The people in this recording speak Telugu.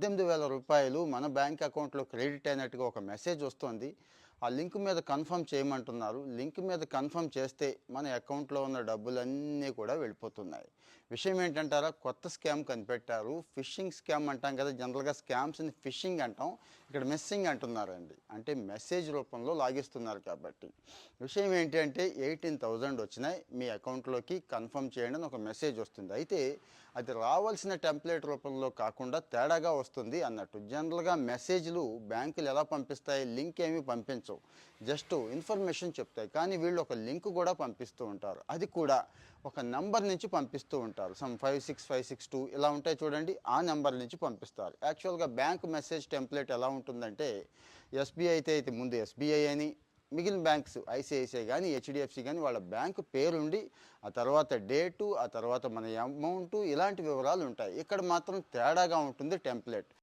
రూ. 18,000 మన బ్యాంక్ అకౌంట్‌లో క్రెడిట్ అయినట్టుగా ఒక మెసేజ్ వస్తోంది. ఆ లింక్ మీద కన్ఫర్మ్ చేయమంటున్నారు. లింక్ మీద కన్ఫర్మ్ చేస్తే మన అకౌంట్‌లో ఉన్న డబ్బులన్నీ కూడా వెళ్ళిపోతున్నాయి. విషయం ఏంటంటారా? కొత్త స్కామ్ కనిపెట్టారు. ఫిషింగ్ స్కామ్ అంటాం కదా! జనరల్‌గా స్కామ్స్‌ని ఫిషింగ్ అంటాం. ఇక్కడ మిస్సింగ్ అంటున్నారండి. అంటే మెసేజ్ రూపంలో లాగేస్తున్నారు కాబట్టి. విషయం ఏంటి అంటే 18,000 వచ్చినాయి. మీ అకౌంట్‌లోకి కన్ఫర్మ్ చేయండి అని ఒక మెసేజ్ వస్తుంది. అయితే అది రావాల్సిన టెంప్లేట్ రూపంలో కాకుండా తేడాగా వస్తుంది అన్నట్టు. జనరల్‌గా మెసేజ్‌లు బ్యాంకులు ఎలా పంపిస్తాయి? లింక్ ఏమి పంపించవు. జస్ట్ ఇన్ఫర్మేషన్ చెప్తాయి. కానీ వీళ్ళు ఒక లింక్ కూడా పంపిస్తూ ఉంటారు. అది కూడా ఒక నంబర్ నుంచి పంపిస్తూ ఉంటారు. 56562 ఇలా ఉంటాయి చూడండి. ఆ నంబర్ నుంచి పంపిస్తారు. యాక్చువల్‌గా బ్యాంక్ మెసేజ్ టెంప్లేట్ ఎలా ఉంటుందంటే ఎస్‌బీఐ అయితే ముందు ఎస్‌బీఐ అని, మిగిలిన బ్యాంక్స్ ఐసీఐసీఐ గానీ, హెచ్‌డీఎఫ్‌సీ గానీ వాళ్ళ బ్యాంకు పేరుండి, ఆ తర్వాత డేటు, ఆ తర్వాత మన అమౌంటు ఇలాంటి వివరాలు ఉంటాయి. ఇక్కడ మాత్రం తేడాగా ఉంటుంది టెంప్లేట్.